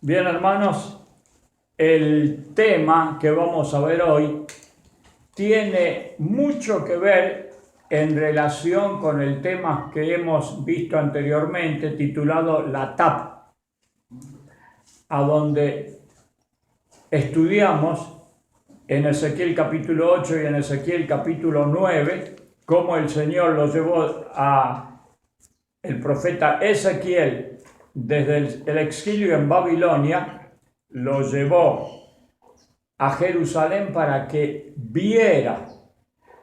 Bien, hermanos, el tema que vamos a ver hoy tiene mucho que ver en relación con el tema que hemos visto anteriormente, titulado la TAP, a donde estudiamos en Ezequiel capítulo 8 y en Ezequiel capítulo 9, cómo el Señor lo llevó a el profeta Ezequiel desde el exilio en Babilonia, lo llevó a Jerusalén para que viera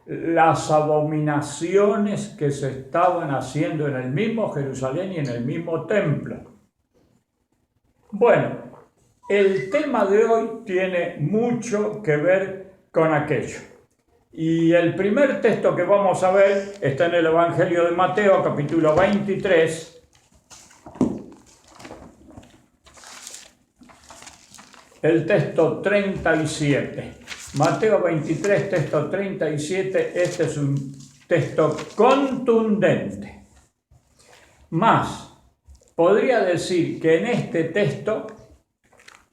las abominaciones que se estaban haciendo en el mismo Jerusalén y en el mismo templo. Bueno, el tema de hoy tiene mucho que ver con aquello. Y el primer texto que vamos a ver está en el Evangelio de Mateo, capítulo 23. El texto 37. Mateo 23, texto 37. Este es un texto contundente. Más, podría decir que en este texto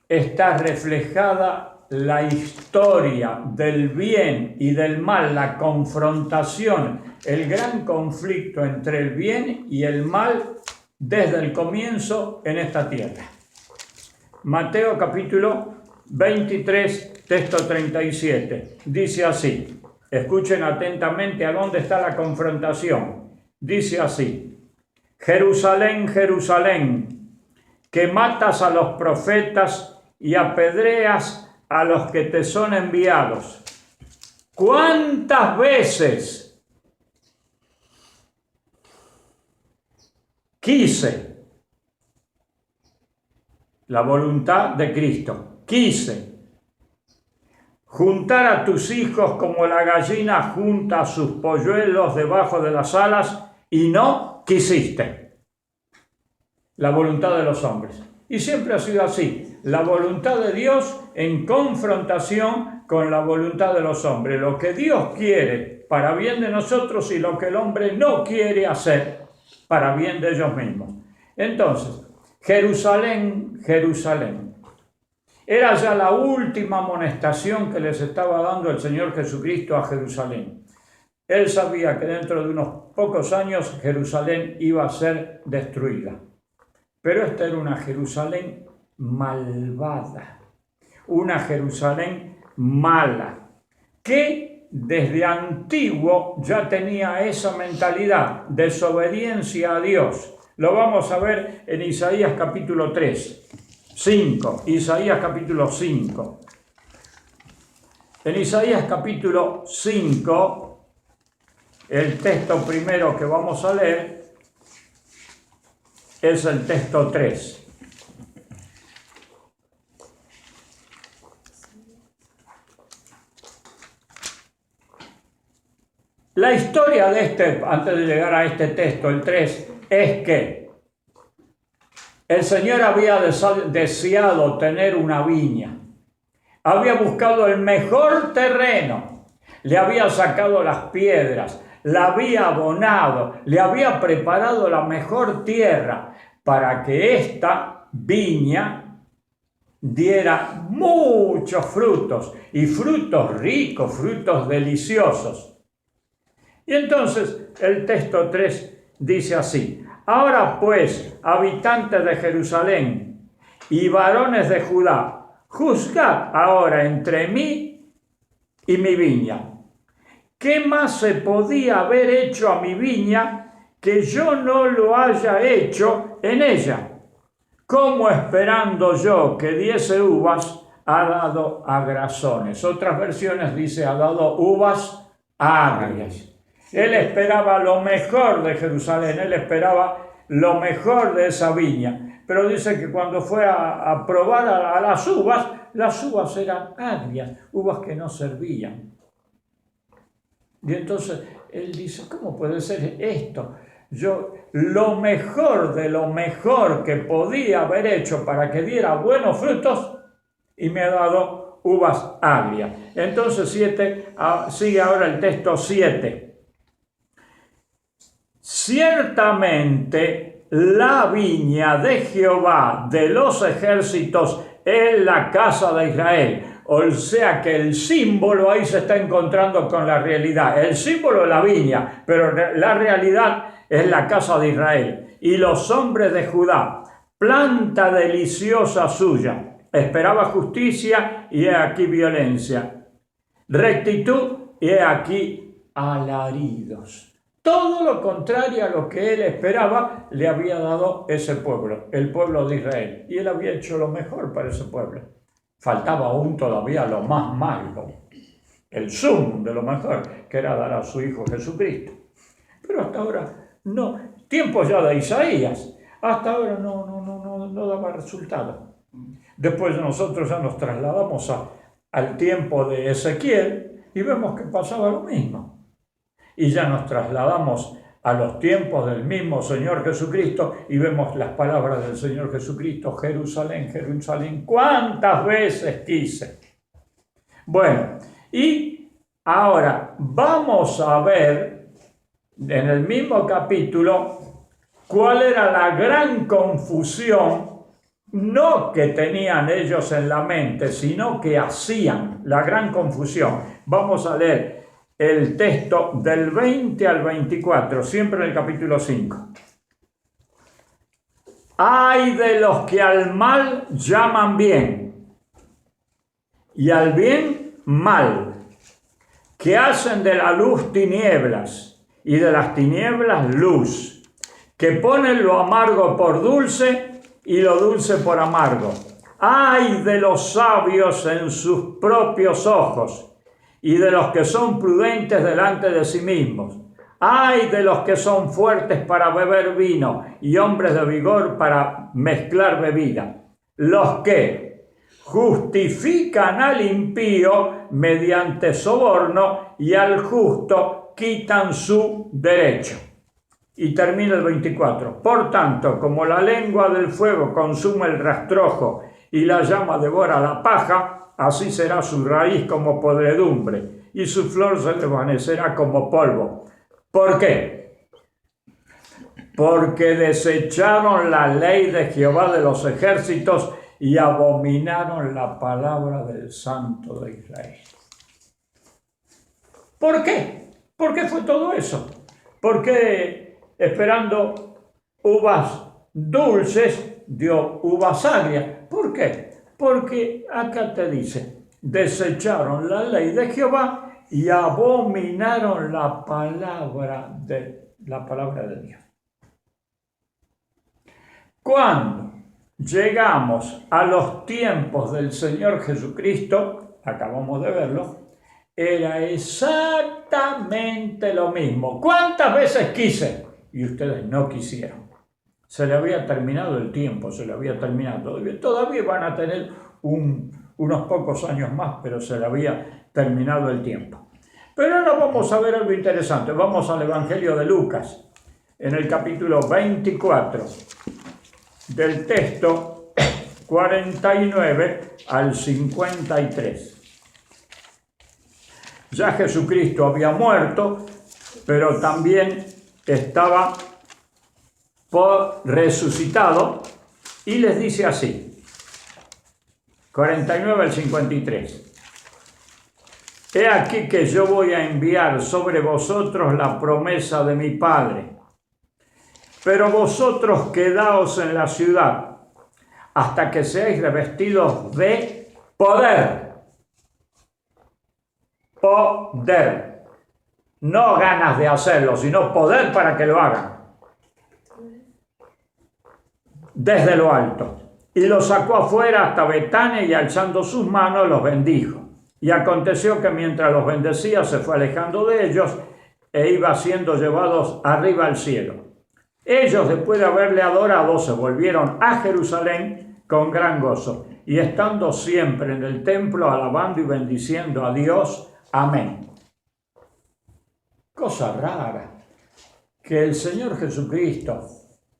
está reflejada la historia del bien y del mal, la confrontación, el gran conflicto entre el bien y el mal desde el comienzo en esta tierra. Mateo capítulo 23, texto 37. Dice así, escuchen atentamente a dónde está la confrontación. Dice así: Jerusalén, Jerusalén, que matas a los profetas y apedreas a los que te son enviados. ¿Cuántas veces quise la voluntad de Cristo? Quise juntar a tus hijos como la gallina junta sus polluelos debajo de las alas y no quisiste. La voluntad de los hombres. Y siempre ha sido así. La voluntad de Dios en confrontación con la voluntad de los hombres. Lo que Dios quiere para bien de nosotros y lo que el hombre no quiere hacer para bien de ellos mismos. Entonces, Jerusalén, Jerusalén. Era ya la última amonestación que les estaba dando el Señor Jesucristo a Jerusalén. Él sabía que dentro de unos pocos años Jerusalén iba a ser destruida. Pero esta era una Jerusalén malvada, una Jerusalén mala, que desde antiguo ya tenía esa mentalidad, desobediencia a Dios. Lo vamos a ver en Isaías capítulo 5, Isaías capítulo 5. En Isaías capítulo 5, el texto primero que vamos a leer es el texto 3. La historia de antes de llegar a este texto, el 3, es que el Señor había deseado tener una viña. Había buscado el mejor terreno, le había sacado las piedras, la había abonado, le había preparado la mejor tierra para que esta viña diera muchos frutos y frutos ricos, frutos deliciosos. Y entonces el texto 3 dice así: ahora pues, habitantes de Jerusalén y varones de Judá, juzgad ahora entre mí y mi viña. ¿Qué más se podía haber hecho a mi viña que yo no lo haya hecho en ella? ¿Cómo esperando yo que diese uvas, ha dado agrazones? Otras versiones dice, ha dado uvas agrias. Él esperaba lo mejor de Jerusalén, él esperaba lo mejor de esa viña. Pero dice que cuando fue a probar a las uvas eran agrias, uvas que no servían. Y entonces él dice, ¿cómo puede ser esto? Yo lo mejor de lo mejor que podía haber hecho para que diera buenos frutos y me ha dado uvas agrias. Entonces sigue ahora el texto 7. Ciertamente la viña de Jehová de los ejércitos es la casa de Israel. O sea que el símbolo ahí se está encontrando con la realidad. El símbolo es la viña, pero la realidad es la casa de Israel. Y los hombres de Judá, planta deliciosa suya, esperaba justicia y he aquí violencia, rectitud y he aquí alaridos. Todo lo contrario a lo que él esperaba le había dado ese pueblo, el pueblo de Israel. Y él había hecho lo mejor para ese pueblo. Faltaba aún todavía lo más malo, el sumum de lo mejor, que era dar a su Hijo Jesucristo. Pero hasta ahora no, tiempo ya de Isaías, hasta ahora no daba resultado. Después nosotros ya nos trasladamos al tiempo de Ezequiel y vemos que pasaba lo mismo. Y ya nos trasladamos a los tiempos del mismo Señor Jesucristo y vemos las palabras del Señor Jesucristo: Jerusalén, Jerusalén, ¿cuántas veces quise? Bueno, y ahora vamos a ver en el mismo capítulo cuál era la gran confusión, no que tenían ellos en la mente, sino que hacían la gran confusión. Vamos a leer el texto del 20 al 24, siempre en el capítulo 5. Ay de los que al mal llaman bien, y al bien mal, que hacen de la luz tinieblas, y de las tinieblas luz, que ponen lo amargo por dulce, y lo dulce por amargo. Ay de los sabios en sus propios ojos, y de los que son prudentes delante de sí mismos. Ay de los que son fuertes para beber vino y hombres de vigor para mezclar bebida, los que justifican al impío mediante soborno y al justo quitan su derecho. Y termina el 24. Por tanto, como la lengua del fuego consume el rastrojo y la llama devora la paja, así será su raíz como podredumbre, y su flor se desvanecerá como polvo. ¿Por qué? Porque desecharon la ley de Jehová de los ejércitos y abominaron la palabra del Santo de Israel. ¿Por qué? ¿Por qué fue todo eso? ¿Por qué esperando uvas dulces dio uvas agrias? ¿Por qué? Porque acá te dice, desecharon la ley de Jehová y abominaron la palabra de Dios. Cuando llegamos a los tiempos del Señor Jesucristo, acabamos de verlo, era exactamente lo mismo. ¿Cuántas veces quise? Y ustedes no quisieron. Se le había terminado el tiempo, se le había terminado. Todavía van a tener unos pocos años más, pero se le había terminado el tiempo. Pero ahora vamos a ver algo interesante. Vamos al Evangelio de Lucas, en el capítulo 24, del texto 49 al 53. Ya Jesucristo había muerto, pero también estaba resucitado, y les dice así, 49 al 53. He aquí que yo voy a enviar sobre vosotros la promesa de mi Padre, pero vosotros quedaos en la ciudad hasta que seáis revestidos de poder. Poder. No ganas de hacerlo, sino poder para que lo hagan. Desde lo alto. Y los sacó afuera hasta Betania y alzando sus manos los bendijo. Y aconteció que mientras los bendecía se fue alejando de ellos e iba siendo llevados arriba al cielo. Ellos, después de haberle adorado, se volvieron a Jerusalén con gran gozo y estando siempre en el templo alabando y bendiciendo a Dios. Amén. Cosa rara que el Señor Jesucristo,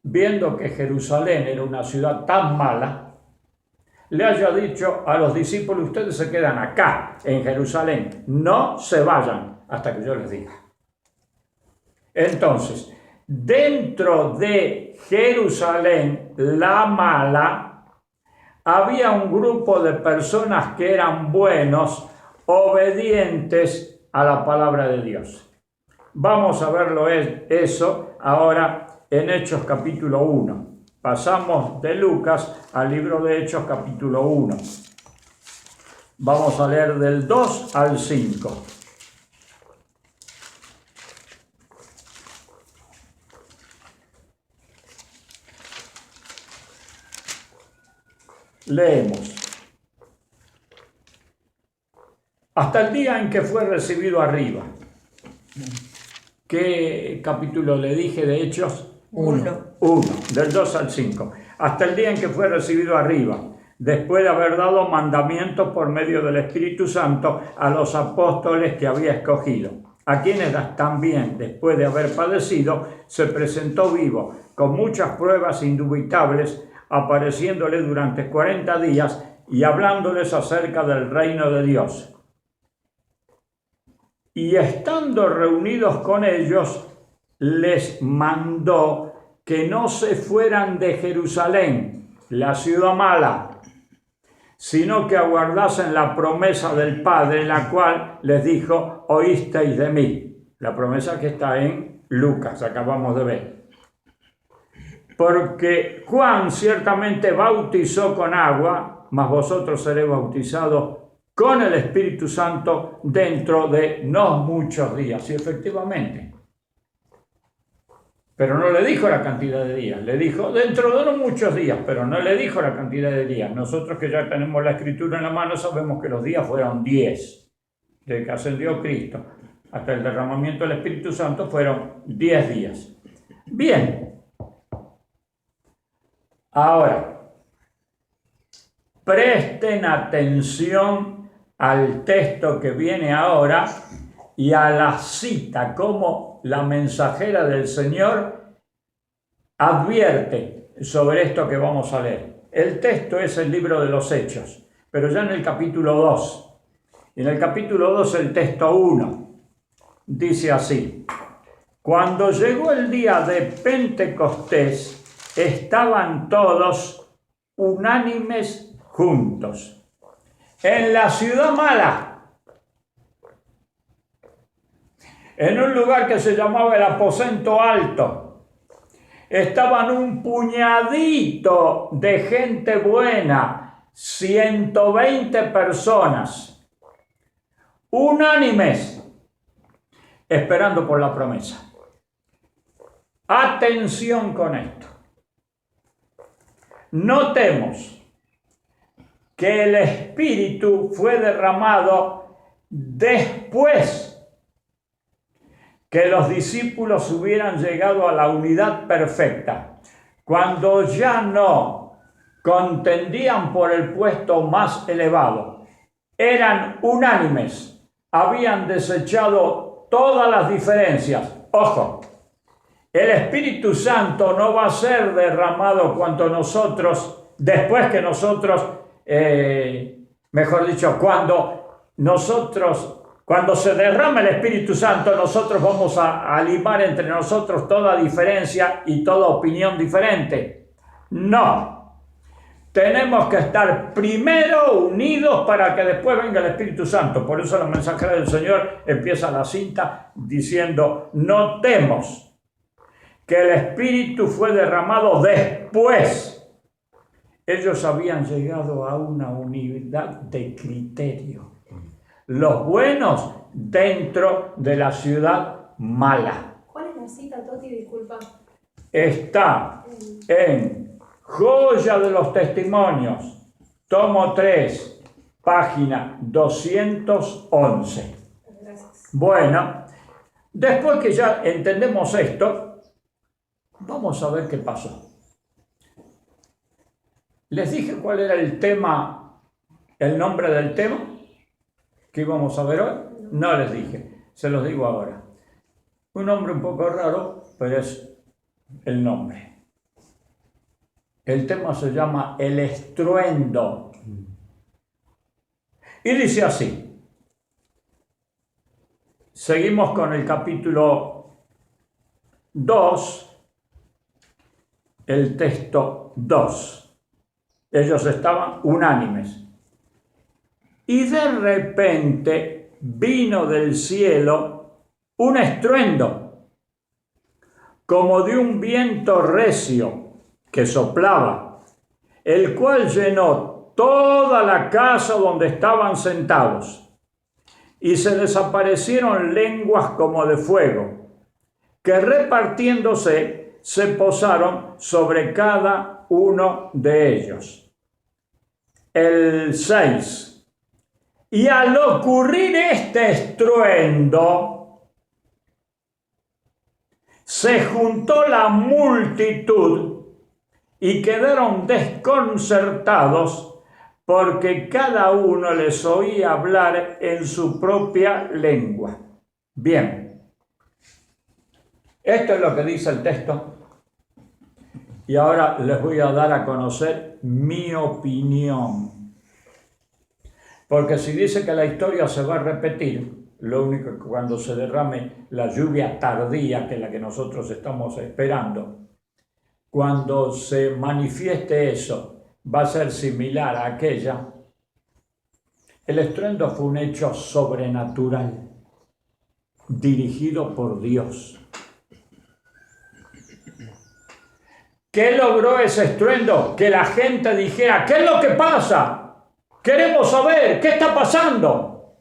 viendo que Jerusalén era una ciudad tan mala, le haya dicho a los discípulos: ustedes se quedan acá en Jerusalén, no se vayan hasta que yo les diga. Entonces, dentro de Jerusalén, la mala, había un grupo de personas que eran buenos, obedientes a la palabra de Dios. Vamos a verlo eso ahora en Hechos capítulo 1. Pasamos de Lucas al libro de Hechos capítulo 1. Vamos a leer del 2 al 5. Leemos. Hasta el día en que fue recibido arriba. ¿Qué capítulo le dije de Hechos? 1, del 2 al 5. Hasta el día en que fue recibido arriba, después de haber dado mandamientos por medio del Espíritu Santo a los apóstoles que había escogido, a quienes también, después de haber padecido, se presentó vivo, con muchas pruebas indubitables, apareciéndole durante 40 días y hablándoles acerca del reino de Dios. Y estando reunidos con ellos, les mandó que no se fueran de Jerusalén, la ciudad mala, sino que aguardasen la promesa del Padre, la cual les dijo: oísteis de mí. La promesa que está en Lucas, acabamos de ver. Porque Juan ciertamente bautizó con agua, mas vosotros seréis bautizados con el Espíritu Santo dentro de no muchos días. Y efectivamente. Pero no le dijo la cantidad de días, le dijo dentro de no muchos días, pero no le dijo la cantidad de días. Nosotros que ya tenemos la Escritura en la mano sabemos que los días fueron 10, desde que ascendió Cristo hasta el derramamiento del Espíritu Santo fueron 10 días. Bien. Ahora, presten atención al texto que viene ahora y a la cita, como la mensajera del Señor advierte sobre esto que vamos a leer. El texto es el libro de los Hechos, pero ya en el capítulo 2. En el capítulo 2, el texto 1, dice así: cuando llegó el día de Pentecostés, estaban todos unánimes juntos en la ciudad mala, en un lugar que se llamaba el aposento alto. Estaban un puñadito de gente buena, 120 personas, unánimes, esperando por la promesa. Atención con esto. Notemos que el Espíritu fue derramado después que los discípulos hubieran llegado a la unidad perfecta, cuando ya no contendían por el puesto más elevado, eran unánimes, habían desechado todas las diferencias. Ojo, el Espíritu Santo no va a ser derramado cuando nosotros, después que nosotros, mejor dicho, cuando se derrama el Espíritu Santo, nosotros vamos a limar entre nosotros toda diferencia y toda opinión diferente. No. Tenemos que estar primero unidos para que después venga el Espíritu Santo. Por eso la mensajera del Señor empieza la cinta diciendo: notemos que el Espíritu fue derramado después. Ellos habían llegado a una unidad de criterio. Los buenos dentro de la ciudad mala. ¿Cuál es la cita, Toti? Disculpa. Está en Joya de los Testimonios, tomo 3, página 211. Gracias. Bueno, después que ya entendemos esto, vamos a ver qué pasó. Les dije cuál era el tema, el nombre del tema que íbamos a ver hoy. No les dije, se los digo ahora. Un nombre un poco raro, pero es el nombre. El tema se llama El Estruendo. Y dice así. Seguimos con el capítulo 2, el texto 2. Ellos estaban unánimes. Y de repente vino del cielo un estruendo, como de un viento recio que soplaba, el cual llenó toda la casa donde estaban sentados. Y se desaparecieron lenguas como de fuego, que repartiéndose se posaron sobre cada uno de ellos. El 6. Y al ocurrir este estruendo, se juntó la multitud y quedaron desconcertados, porque cada uno les oía hablar en su propia lengua. Bien, esto es lo que dice el texto. Y ahora les voy a dar a conocer mi opinión. Porque si dice que la historia se va a repetir, lo único que cuando se derrame la lluvia tardía, que es la que nosotros estamos esperando, cuando se manifieste eso, va a ser similar a aquella. El estruendo fue un hecho sobrenatural, dirigido por Dios. ¿Qué logró ese estruendo? Que la gente dijera, ¿qué es lo que pasa? Queremos saber, ¿qué está pasando?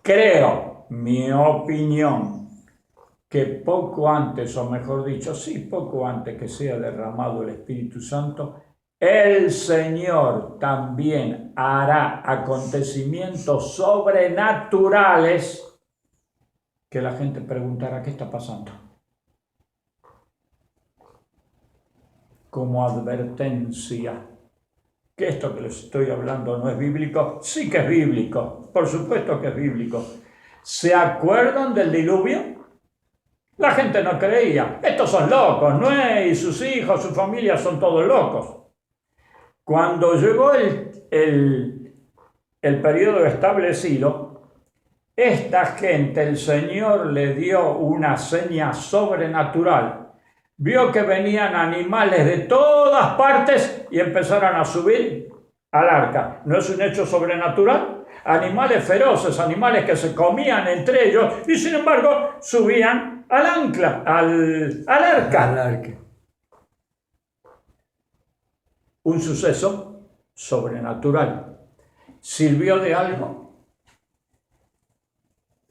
Creo, mi opinión, que poco antes, o mejor dicho, sí, poco antes que sea derramado el Espíritu Santo, el Señor también hará acontecimientos sobrenaturales que la gente preguntará, ¿qué está pasando? Como advertencia. ¿Que esto que les estoy hablando no es bíblico? Sí que es bíblico, por supuesto que es bíblico. ¿Se acuerdan del diluvio? La gente no creía. Estos son locos, Noé y sus hijos, su familia son todos locos. Cuando llegó el periodo establecido, esta gente, el Señor le dio una seña sobrenatural. Vio que venían animales de todas partes y empezaron a subir al arca. ¿No es un hecho sobrenatural? Animales feroces, animales que se comían entre ellos y sin embargo subían al ancla, al arca. Un suceso sobrenatural. ¿Sirvió de algo?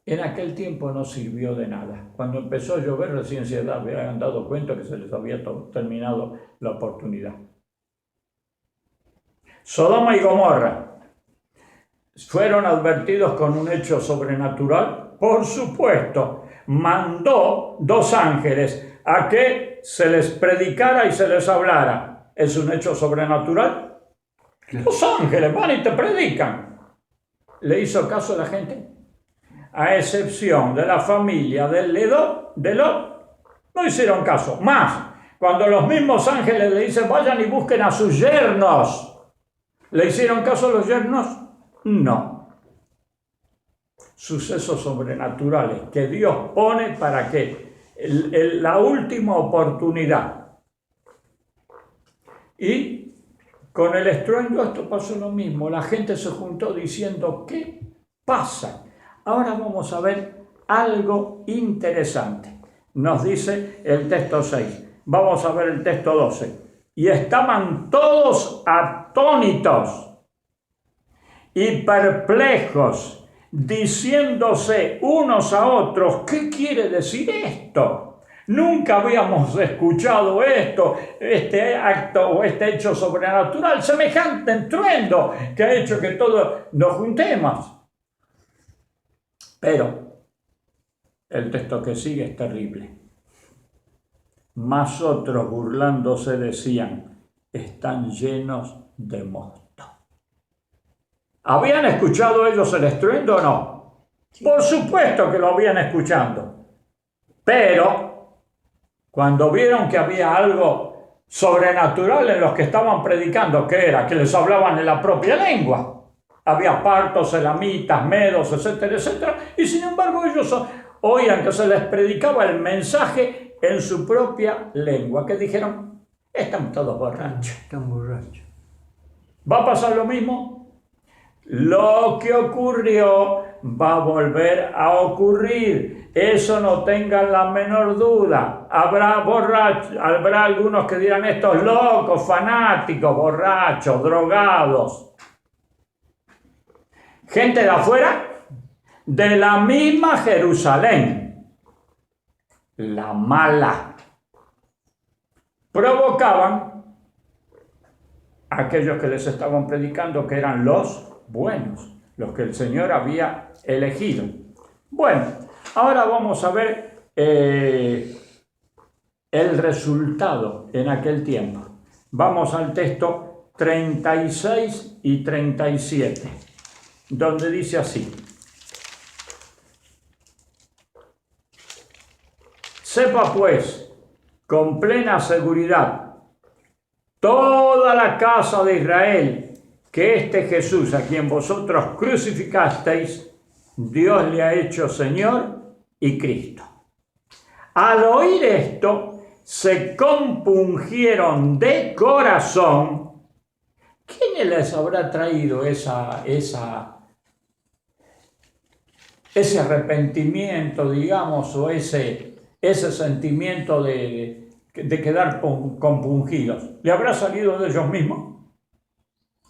En aquel tiempo no sirvió de nada. Cuando empezó a llover, recién se habían dado cuenta que se les había terminado la oportunidad. Sodoma y Gomorra fueron advertidos con un hecho sobrenatural. Por supuesto, mandó 2 ángeles a que se les predicara y se les hablara. ¿Es un hecho sobrenatural? Claro. 2 ángeles van y te predican. ¿Le hizo caso a la gente? A excepción de la familia de Lot, no hicieron caso. Más, cuando los mismos ángeles le dicen, vayan y busquen a sus yernos, ¿le hicieron caso a los yernos? No. Sucesos sobrenaturales que Dios pone para que la última oportunidad. Y con el estruendo esto pasó lo mismo. La gente se juntó diciendo, ¿qué pasa? Ahora vamos a ver algo interesante. Nos dice el texto 6. Vamos a ver el texto 12. Y estaban todos atónitos y perplejos, diciéndose unos a otros, ¿qué quiere decir esto? Nunca habíamos escuchado esto, este acto o este hecho sobrenatural, semejante estruendo que ha hecho que todos nos juntemos. Pero el texto que sigue es terrible. Mas otros burlándose decían, están llenos de mosto. ¿Habían escuchado ellos el estruendo o no? Por supuesto que lo habían escuchado. Pero cuando vieron que había algo sobrenatural en los que estaban predicando, ¿qué era? Que les hablaban en la propia lengua. Había partos, elamitas, medos, etcétera, etcétera. Y sin embargo ellos oían que se les predicaba el mensaje en su propia lengua, que dijeron, están todos borrachos. Están borrachos. ¿Va a pasar lo mismo? Lo que ocurrió va a volver a ocurrir. Eso no tengan la menor duda. Habrá borrachos, habrá algunos que dirán estos locos, fanáticos, borrachos, drogados. Gente de afuera, de la misma Jerusalén, la mala. Provocaban a aquellos que les estaban predicando, que eran los buenos, los que el Señor había elegido. Bueno, ahora vamos a ver el resultado en aquel tiempo. Vamos al texto 36 y 37, donde dice así: sepa pues con plena seguridad toda la casa de Israel que este Jesús, a quien vosotros crucificasteis, Dios le ha hecho Señor y Cristo. Al oír esto, se compungieron de corazón. ¿Quién les habrá traído ese arrepentimiento, digamos, o ese sentimiento de quedar compungidos? ¿Le habrá salido de ellos mismos?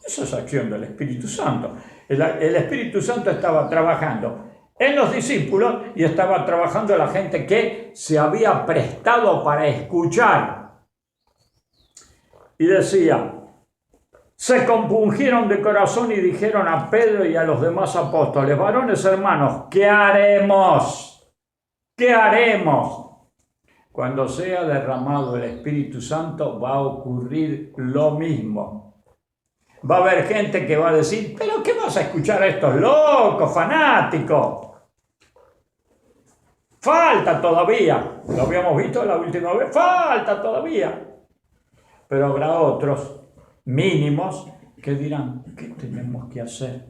Eso es acción del Espíritu Santo. El Espíritu Santo estaba trabajando en los discípulos y estaba trabajando en la gente que se había prestado para escuchar. Y decía, se compungieron de corazón y dijeron a Pedro y a los demás apóstoles, varones hermanos, ¿qué haremos? ¿Qué haremos? Cuando sea derramado el Espíritu Santo va a ocurrir lo mismo. Va a haber gente que va a decir, ¿pero qué vas a escuchar a estos locos, fanáticos? Falta todavía. Lo habíamos visto la última vez. Falta todavía. Pero habrá otros mínimos que dirán, ¿qué tenemos que hacer?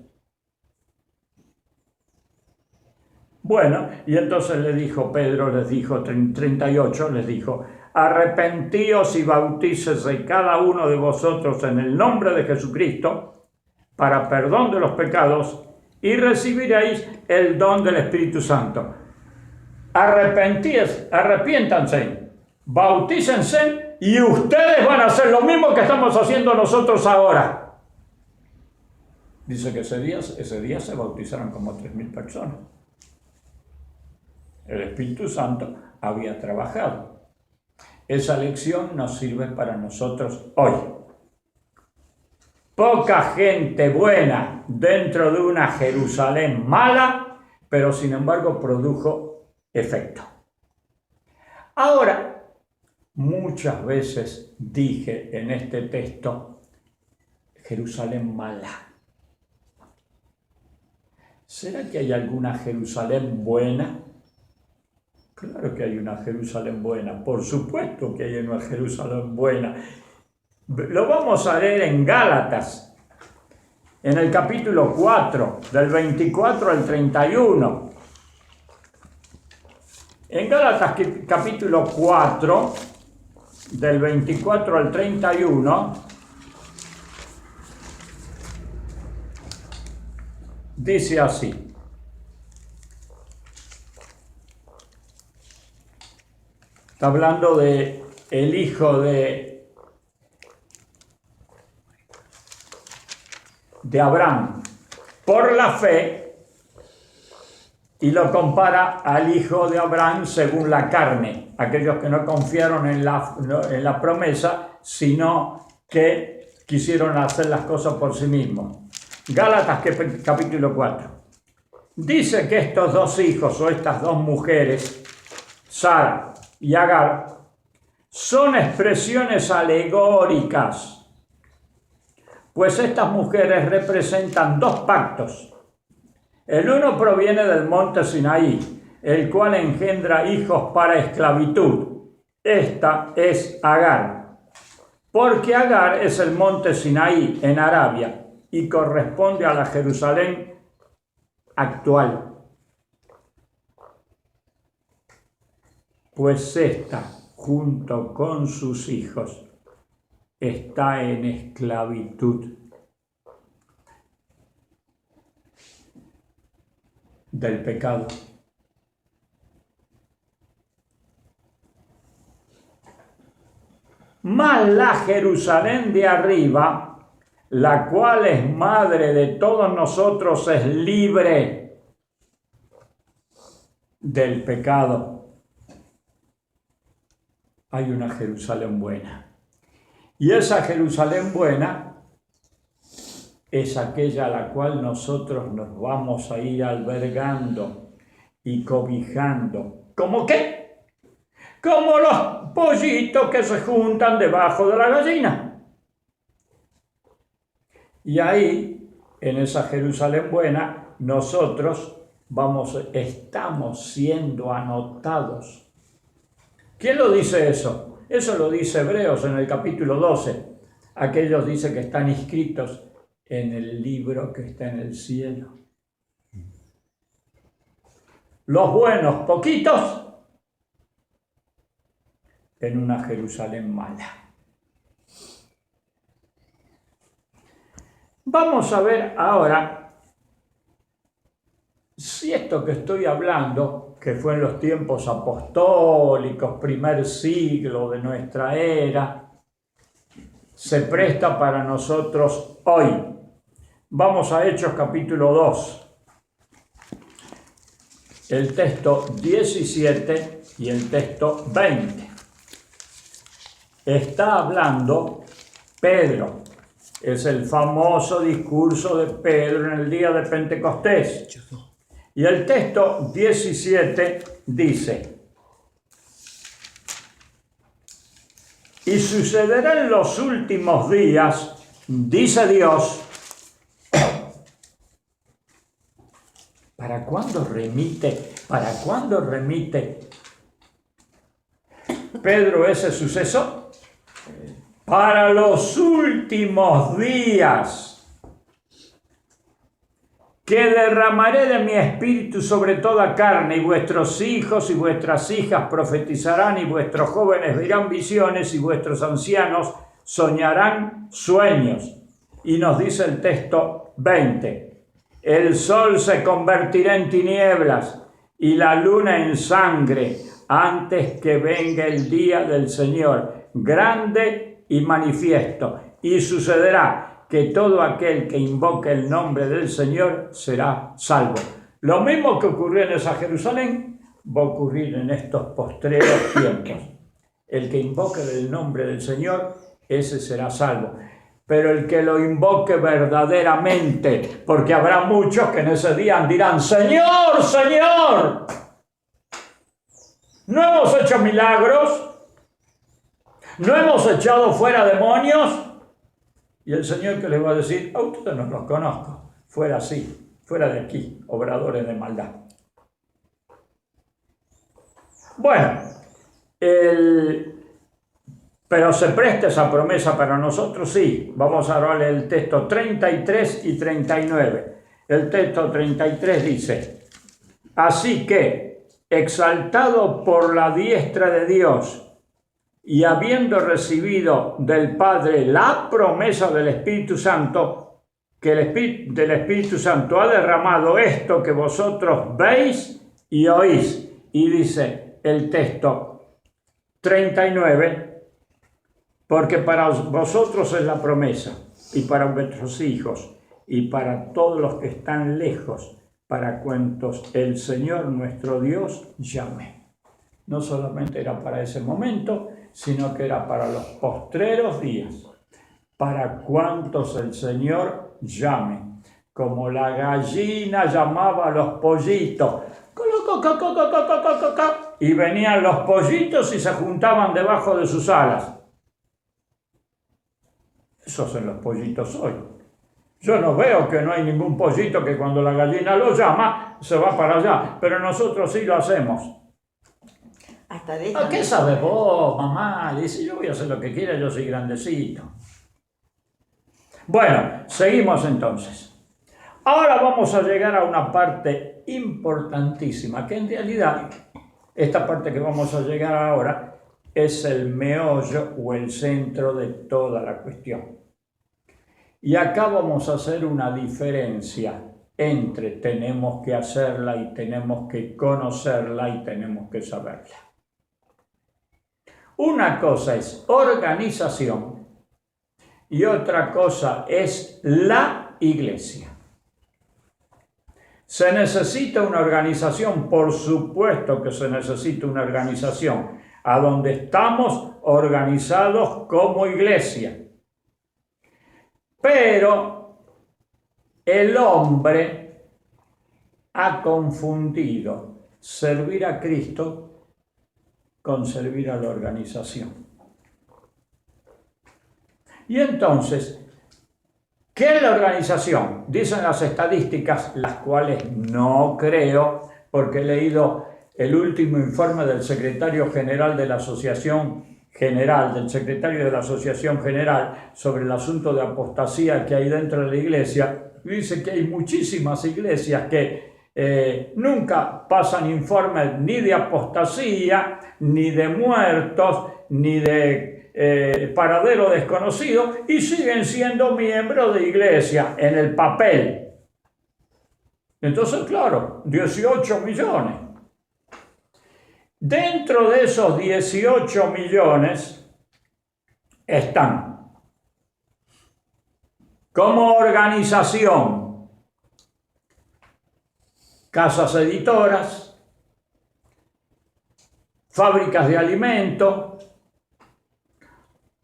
Bueno, y entonces Pedro les dijo, 38, les dijo, arrepentíos y bautícese cada uno de vosotros en el nombre de Jesucristo para perdón de los pecados y recibiréis el don del Espíritu Santo. Arrepiéntanse, bautícense y ustedes van a hacer lo mismo que estamos haciendo nosotros ahora. Dice que ese día se bautizaron como 3.000 personas. El Espíritu Santo había trabajado. Esa lección nos sirve para nosotros hoy. Poca gente buena dentro de una Jerusalén mala, pero sin embargo produjo efecto. Ahora, muchas veces dije en este texto, Jerusalén mala. ¿Será que hay alguna Jerusalén buena? Claro que hay una Jerusalén buena, por supuesto que hay una Jerusalén buena. Lo vamos a leer en Gálatas, en el capítulo 4, del 24 al 31. En Gálatas capítulo 4, del 24 al 31, dice así. Está hablando de el hijo de Abraham por la fe y lo compara al hijo de Abraham según la carne, aquellos que no confiaron en la promesa, sino que quisieron hacer las cosas por sí mismos. Gálatas capítulo 4. Dice que estos dos hijos o estas dos mujeres, Sara y Agar, son expresiones alegóricas, pues estas mujeres representan dos pactos. El uno proviene del monte Sinaí, el cual engendra hijos para esclavitud. Esta es Agar, porque Agar es el monte Sinaí en Arabia y corresponde a la Jerusalén actual. pues ésta, junto con sus hijos, está en esclavitud del pecado. Mas la Jerusalén de arriba, la cual es madre de todos nosotros, es libre del pecado. Hay una Jerusalén buena. Y esa Jerusalén buena es aquella a la cual nosotros nos vamos a ir albergando y cobijando. ¿Cómo qué? Como los pollitos que se juntan debajo de la gallina. Y ahí, en esa Jerusalén buena, nosotros estamos siendo anotados. ¿Quién lo dice eso? Eso lo dice Hebreos en el capítulo 12. Aquellos dicen que están inscritos en el libro que está en el cielo. Los buenos, poquitos, en una Jerusalén mala. Vamos a ver ahora si esto que estoy hablando, que fue en los tiempos apostólicos, primer siglo de nuestra era, se presta para nosotros hoy. Vamos a Hechos capítulo 2, el texto 17 y el texto 20. Está hablando Pedro. Es el famoso discurso de Pedro en el día de Pentecostés. Y el texto 17 dice: y sucederá en los últimos días, dice Dios. ¿Para cuándo remite Pedro ese suceso? Para los últimos días, que derramaré de mi espíritu sobre toda carne, y vuestros hijos y vuestras hijas profetizarán, y vuestros jóvenes verán visiones, y vuestros ancianos soñarán sueños. Y nos dice el texto 20, el sol se convertirá en tinieblas y la luna en sangre antes que venga el día del Señor, grande y manifiesto. Y sucederá que todo aquel que invoque el nombre del Señor será salvo. Lo mismo que ocurrió en esa Jerusalén va a ocurrir en estos postreros tiempos. El que invoque el nombre del Señor, ese será salvo. Pero el que lo invoque verdaderamente, porque habrá muchos que en ese día dirán: Señor, Señor, ¿no hemos hecho milagros? ¿No hemos echado fuera demonios? Y el Señor, que les va a decir: a ustedes no los conozco, fuera así, fuera de aquí, obradores de maldad. Bueno, pero se presta esa promesa para nosotros, sí. Vamos a darle el texto 33 y 39. El texto 33 dice: así que, exaltado por la diestra de Dios, y habiendo recibido del Padre la promesa del Espíritu Santo, que del Espíritu Santo ha derramado esto que vosotros veis y oís. Y dice el texto 39, porque para vosotros es la promesa, y para vuestros hijos, y para todos los que están lejos, para cuantos el Señor nuestro Dios llame. No solamente era para ese momento, sino que era para los postreros días, para cuantos el Señor llame, como la gallina llamaba a los pollitos, y venían los pollitos y se juntaban debajo de sus alas. Esos son los pollitos hoy. Yo no veo que no hay ningún pollito que cuando la gallina lo llama se va para allá, pero nosotros sí lo hacemos. ¿A qué sabes vos, mamá? Dice: yo voy a hacer lo que quiera, yo soy grandecito. Bueno, seguimos entonces. Ahora vamos a llegar a una parte importantísima, que en realidad Esta parte que vamos a llegar ahora es el meollo o el centro de toda la cuestión. Y acá vamos a hacer una diferencia entre tenemos que hacerla y tenemos que conocerla y tenemos que saberla. Una cosa es organización y otra cosa es la iglesia. ¿Se necesita una organización? Por supuesto que se necesita una organización, a donde estamos organizados como iglesia. Pero el hombre ha confundido servir a Cristo con servir a la organización. Y entonces, ¿qué es la organización? Dicen las estadísticas, las cuales no creo, porque he leído el último informe del secretario general de la Asociación General, del secretario de la Asociación General, sobre el asunto de apostasía que hay dentro de la iglesia. Dice que hay muchísimas iglesias que nunca pasan informes ni de apostasía, ni de muertos, ni de paradero desconocido, y siguen siendo miembros de iglesia en el papel. Entonces, claro, 18 millones. Dentro de esos 18 millones están como organización casas editoras, fábricas de alimentos,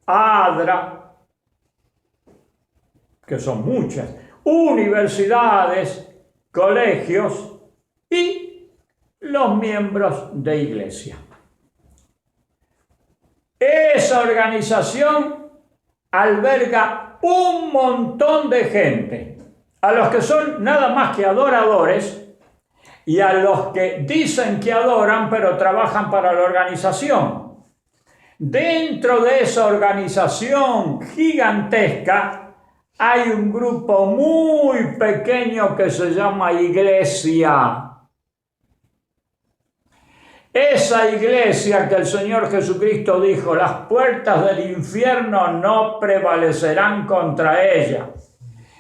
ADRA, que son muchas, universidades, colegios y los miembros de iglesia. Esa organización alberga un montón de gente, a los que son nada más que adoradores y a los que dicen que adoran pero trabajan para la organización. Dentro de esa organización gigantesca hay un grupo muy pequeño que se llama iglesia. Esa iglesia que el Señor Jesucristo dijo, las puertas del infierno no prevalecerán contra ella.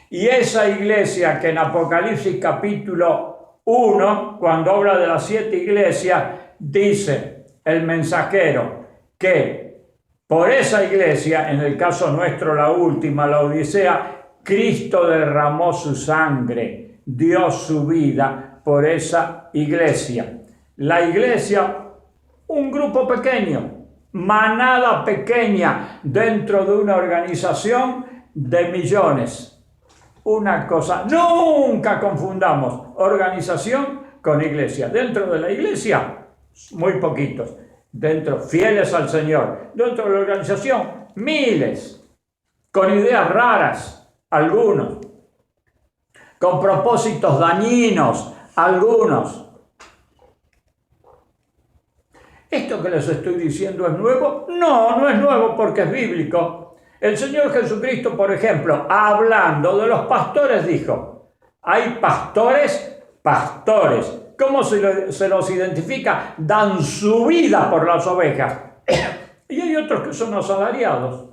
Y esa iglesia que en Apocalipsis capítulo 1, cuando habla de las 7 iglesias, dice el mensajero que por esa iglesia, en el caso nuestro la última, la Odisea, Cristo derramó su sangre, dio su vida por esa iglesia. La iglesia, un grupo pequeño, manada pequeña dentro de una organización de millones. Una cosa, nunca confundamos organización con iglesia. Dentro de la iglesia, muy poquitos. Dentro, fieles al Señor. Dentro de la organización, miles. Con ideas raras, algunos. Con propósitos dañinos, algunos. ¿Esto que les estoy diciendo es nuevo? No, no es nuevo porque es bíblico. El Señor Jesucristo, por ejemplo, hablando de los pastores, dijo, hay pastores. ¿Cómo se los identifica? Dan su vida por las ovejas. Y hay otros que son asalariados.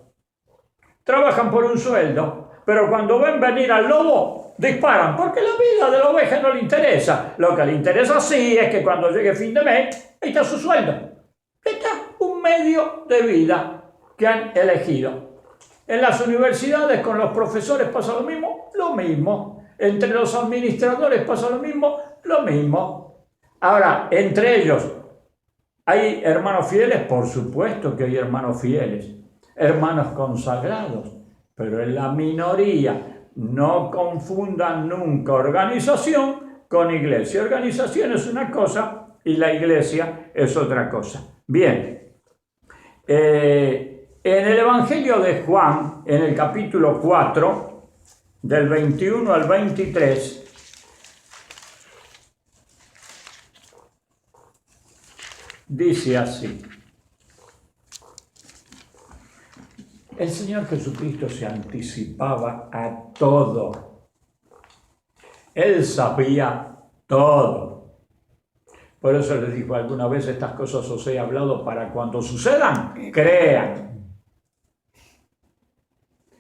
Trabajan por un sueldo, pero cuando ven venir al lobo, disparan, porque la vida de la oveja no le interesa. Lo que le interesa sí es que cuando llegue fin de mes, ahí está su sueldo. Está un medio de vida que han elegido. En las universidades con los profesores pasa lo mismo, Entre los administradores pasa lo mismo. Ahora, entre ellos, ¿hay hermanos fieles? Por supuesto que hay hermanos fieles, hermanos consagrados, pero en la minoría. No confundan nunca organización con iglesia. Organización es una cosa y la iglesia es otra cosa. Bien, en el Evangelio de Juan, en el capítulo 4, del 21 al 23, dice así. El Señor Jesucristo se anticipaba a todo. Él sabía todo. Por eso les dijo, alguna vez estas cosas os he hablado para cuando sucedan, crean.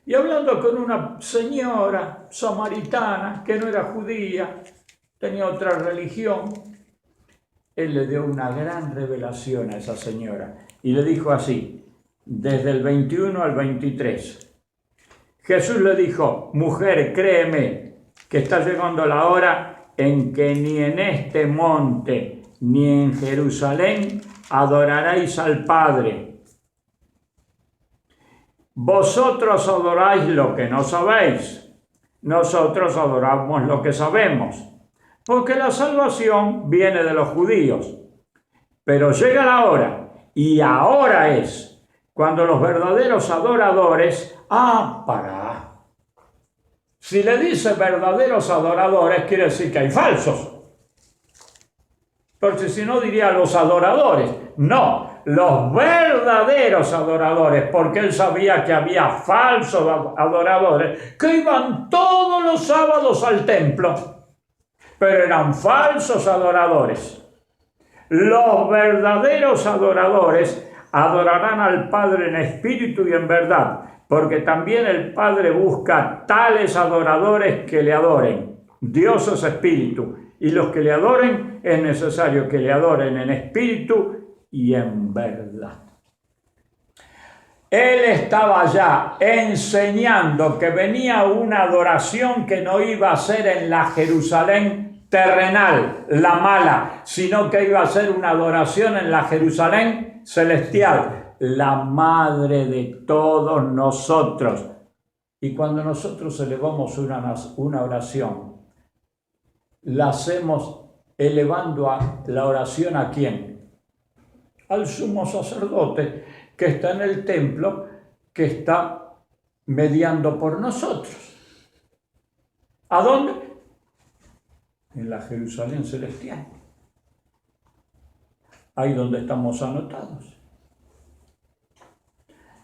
Y hablando con una señora samaritana que no era judía, tenía otra religión, él le dio una gran revelación a esa señora y le dijo así, desde el 21 al 23. Jesús le dijo, mujer, créeme que está llegando la hora en que ni en este monte ni en Jerusalén adoraréis al Padre. Vosotros adoráis lo que no sabéis, nosotros adoramos lo que sabemos, porque la salvación viene de los judíos. Pero llega la hora, y ahora es, cuando los verdaderos adoradores... para. Si le dice verdaderos adoradores, quiere decir que hay falsos. Porque si no diría los adoradores. No, los verdaderos adoradores, porque él sabía que había falsos adoradores que iban todos los sábados al templo, pero eran falsos adoradores. Los verdaderos adoradores adorarán al Padre en espíritu y en verdad, porque también el Padre busca tales adoradores que le adoren. Dios es espíritu, y los que le adoren es necesario que le adoren en espíritu y en verdad. Él estaba ya enseñando que venía una adoración que no iba a ser en la Jerusalén terrenal, la mala, sino que iba a ser una adoración en la Jerusalén celestial, la madre de todos nosotros. Y cuando nosotros elevamos una oración, la hacemos elevando a la oración ¿a quién? Al sumo sacerdote que está en el templo, que está mediando por nosotros. ¿A dónde? En la Jerusalén celestial. Ahí donde estamos anotados.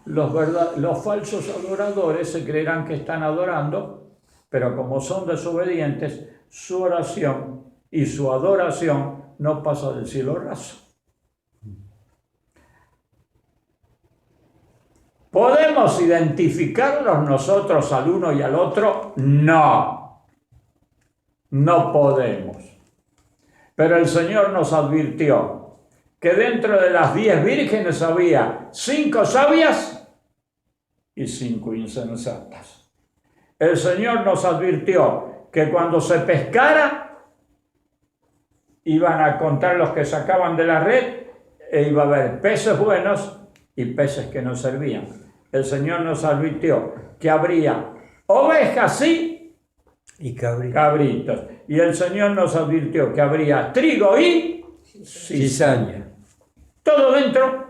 Los falsos adoradores se creerán que están adorando, pero como son desobedientes, su oración y su adoración no pasa del cielo raso. ¿Podemos identificarlos nosotros al uno y al otro? No, no podemos. Pero el Señor nos advirtió que dentro de las 10 vírgenes había 5 sabias y 5 insensatas. El Señor nos advirtió que cuando se pescara, iban a contar los que sacaban de la red e iba a haber peces buenos y peces que no servían. El Señor nos advirtió que habría ovejas sí y cabritos. Y el Señor nos advirtió que habría trigo y cizaña. Todo dentro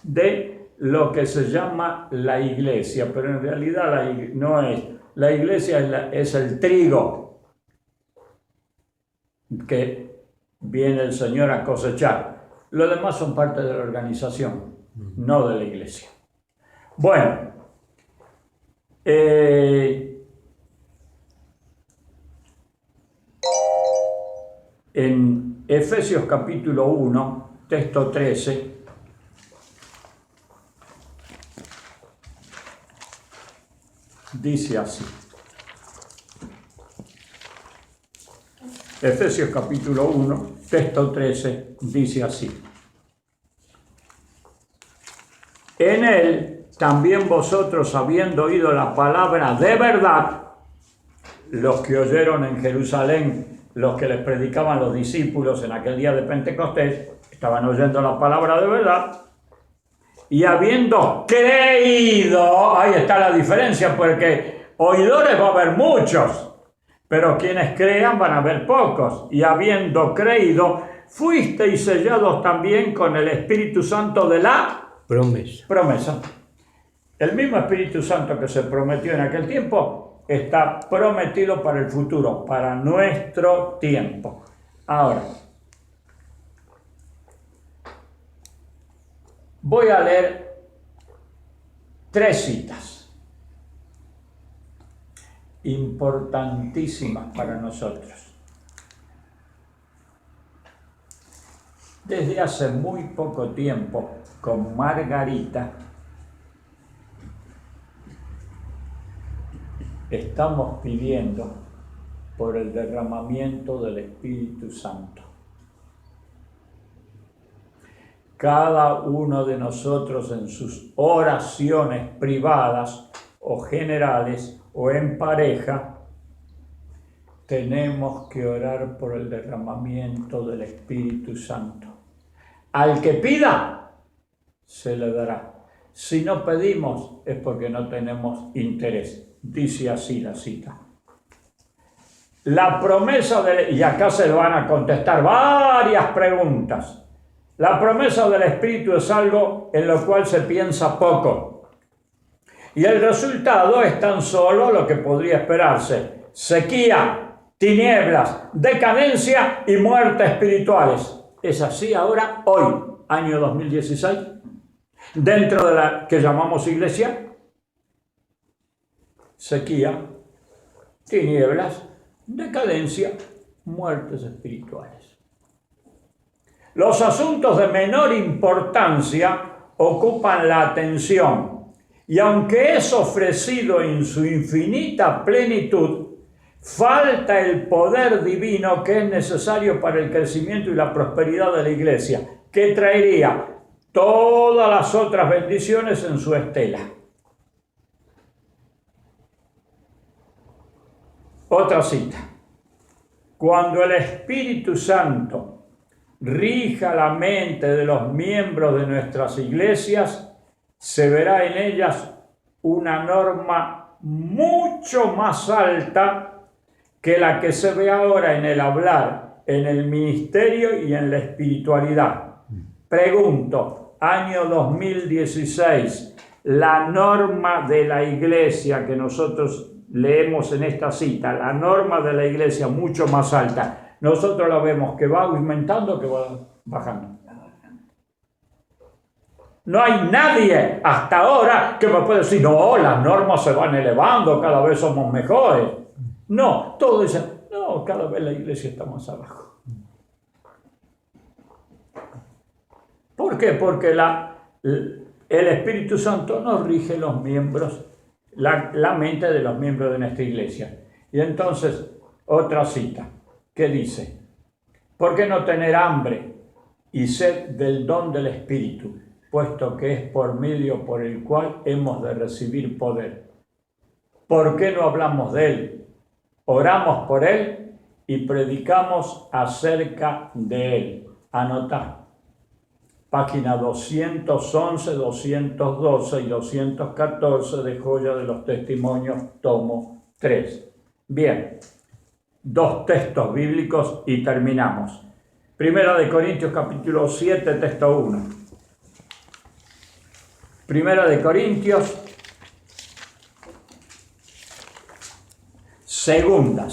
de lo que se llama la iglesia, pero en realidad no es. La iglesia es el trigo que viene el Señor a cosechar. Lo demás son parte de la organización, no de la iglesia. Bueno, en Efesios capítulo 1, texto 13, dice así. Efesios capítulo 1, texto 13, dice así. En él también vosotros, habiendo oído la palabra de verdad, los que oyeron en Jerusalén, los que les predicaban los discípulos en aquel día de Pentecostés, estaban oyendo la palabra de verdad, y habiendo creído, ahí está la diferencia, porque oidores va a haber muchos, pero quienes crean van a haber pocos, y habiendo creído, fuisteis sellados también con el Espíritu Santo de la promesa. El mismo Espíritu Santo que se prometió en aquel tiempo está prometido para el futuro, para nuestro tiempo. Ahora, voy a leer 3 citas importantísimas para nosotros. Desde hace muy poco tiempo, con Margarita, estamos pidiendo por el derramamiento del Espíritu Santo. Cada uno de nosotros en sus oraciones privadas o generales o en pareja, tenemos que orar por el derramamiento del Espíritu Santo. Al que pida, se le dará. Si no pedimos, es porque no tenemos interés. Dice así la cita. La promesa y acá se van a contestar varias preguntas. La promesa del Espíritu es algo en lo cual se piensa poco. Y el resultado es tan solo lo que podría esperarse. Sequía, tinieblas, decadencia y muerte espirituales. ¿Es así ahora, hoy, año 2016? Dentro de la que llamamos iglesia, sequía, tinieblas, decadencia, muertes espirituales. Los asuntos de menor importancia ocupan la atención, y aunque es ofrecido en su infinita plenitud, falta el poder divino que es necesario para el crecimiento y la prosperidad de la iglesia, que traería todas las otras bendiciones en su estela. Otra cita. Cuando el Espíritu Santo rija la mente de los miembros de nuestras iglesias, se verá en ellas una norma mucho más alta que la que se ve ahora en el hablar, en el ministerio y en la espiritualidad. Pregunto, año 2016, la norma de la iglesia que nosotros leemos en esta cita, la norma de la iglesia mucho más alta, nosotros la vemos que va aumentando o que va bajando. No hay nadie hasta ahora que me pueda decir, no, las normas se van elevando, cada vez somos mejores. No, todo dice, no, cada vez la iglesia está más abajo. ¿Por qué? Porque el Espíritu Santo nos rige los miembros, la mente de los miembros de nuestra iglesia. Y entonces, otra cita, que dice, ¿por qué no tener hambre y sed del don del Espíritu, puesto que es por medio por el cual hemos de recibir poder? ¿Por qué no hablamos de él? Oramos por él y predicamos acerca de él. Anotá. Página 211, 212 y 214 de Joya de los Testimonios, tomo 3. Bien, 2 textos bíblicos y terminamos. Primera de Corintios capítulo 7, texto 1. Primera de Corintios, segunda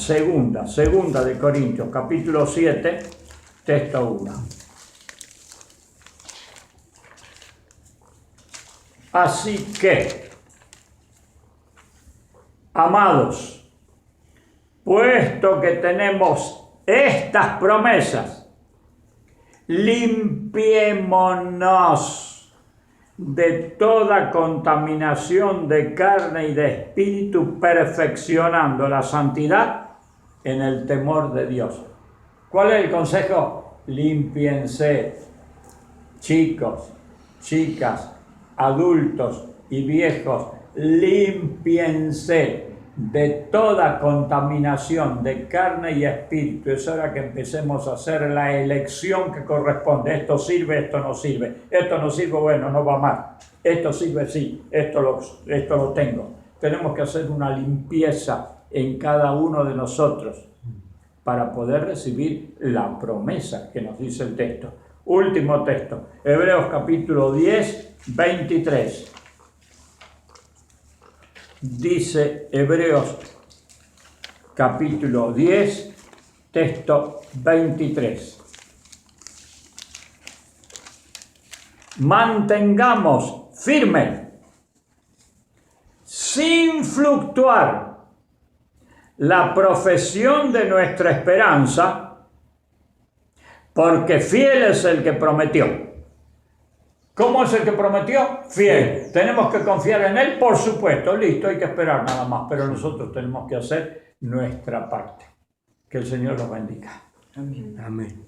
de Corintios capítulo 7, texto 1. Así que, amados, puesto que tenemos estas promesas, limpiémonos de toda contaminación de carne y de espíritu, perfeccionando la santidad en el temor de Dios. ¿Cuál es el consejo? Límpiense, chicos, chicas, adultos y viejos, límpiense de toda contaminación de carne y espíritu. Es hora que empecemos a hacer la elección que corresponde. Esto sirve, esto no sirve. Esto no sirve, bueno, no va más. Esto sirve, sí, esto lo tengo. Tenemos que hacer una limpieza en cada uno de nosotros para poder recibir la promesa que nos dice el texto. Último texto, Hebreos capítulo 10, 23. Dice Hebreos capítulo 10, texto 23. Mantengamos firme, sin fluctuar, la profesión de nuestra esperanza, porque fiel es el que prometió. ¿Cómo es el que prometió? Fiel. ¿Tenemos que confiar en él? Por supuesto, listo, hay que esperar nada más, pero nosotros tenemos que hacer nuestra parte. Que el Señor los bendiga. Amén. Amén.